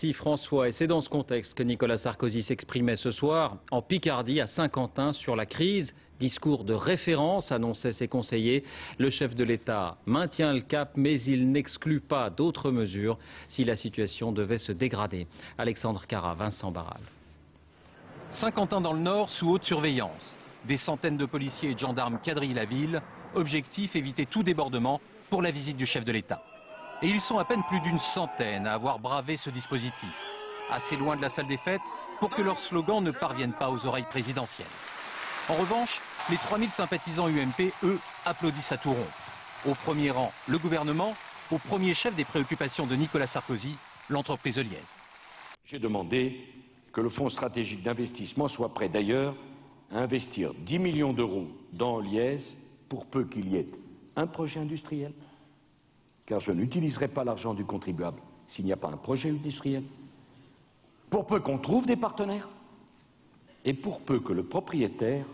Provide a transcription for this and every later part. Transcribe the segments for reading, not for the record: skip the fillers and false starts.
Si François, et c'est dans ce contexte que Nicolas Sarkozy s'exprimait ce soir en Picardie à Saint-Quentin sur la crise. Discours de référence, annonçaient ses conseillers. Le chef de l'État maintient le cap, mais il n'exclut pas d'autres mesures si la situation devait se dégrader. Alexandre Cara, Vincent Barral. Saint-Quentin dans le Nord, sous haute surveillance. Des centaines de policiers et de gendarmes quadrillent la ville. Objectif, éviter tout débordement pour la visite du chef de l'État. Et ils sont à peine plus d'une centaine à avoir bravé ce dispositif. Assez loin de la salle des fêtes pour que leurs slogans ne parviennent pas aux oreilles présidentielles. En revanche, les 3000 sympathisants UMP, eux, applaudissent à tout rompre. Au premier rang, le gouvernement, au premier chef des préoccupations de Nicolas Sarkozy, l'entreprise Liège. J'ai demandé que le fonds stratégique d'investissement soit prêt d'ailleurs à investir 10 millions d'euros dans Liège pour peu qu'il y ait un projet industriel, car je n'utiliserai pas l'argent du contribuable s'il n'y a pas un projet industriel, pour peu qu'on trouve des partenaires et pour peu que le propriétaire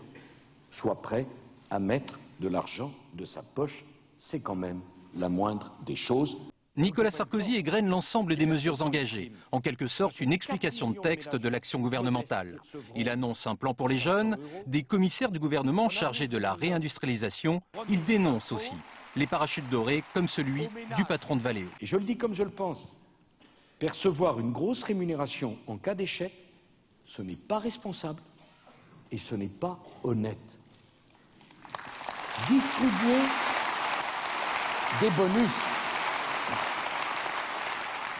soit prêt à mettre de l'argent de sa poche. C'est quand même la moindre des choses. Nicolas Sarkozy égrène l'ensemble des mesures engagées, en quelque sorte une explication de texte de l'action gouvernementale. Il annonce un plan pour les jeunes, des commissaires du gouvernement chargés de la réindustrialisation. Il dénonce aussi les parachutes dorés comme celui du patron de Valeo. Et je le dis comme je le pense, percevoir une grosse rémunération en cas d'échec, ce n'est pas responsable et ce n'est pas honnête. Distribuer des bonus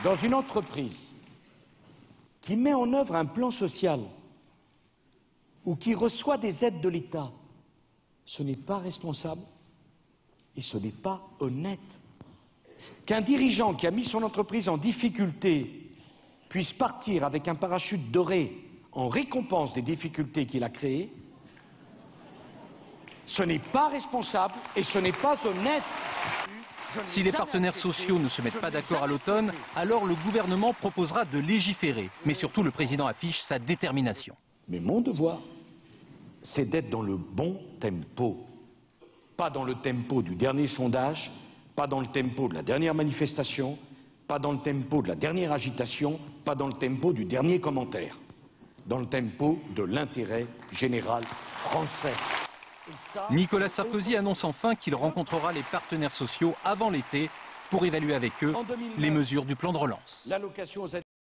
dans une entreprise qui met en œuvre un plan social ou qui reçoit des aides de l'État, ce n'est pas responsable et ce n'est pas honnête. Qu'un dirigeant qui a mis son entreprise en difficulté puisse partir avec un parachute doré en récompense des difficultés qu'il a créées, ce n'est pas responsable et ce n'est pas honnête. Si les partenaires sociaux ne se mettent pas d'accord à l'automne, alors le gouvernement proposera de légiférer. Mais surtout, le président affiche sa détermination. Mais mon devoir, c'est d'être dans le bon tempo. Pas dans le tempo du dernier sondage, pas dans le tempo de la dernière manifestation, pas dans le tempo de la dernière agitation, pas dans le tempo du dernier commentaire. Dans le tempo de l'intérêt général français. Nicolas Sarkozy annonce enfin qu'il rencontrera les partenaires sociaux avant l'été pour évaluer avec eux les mesures du plan de relance.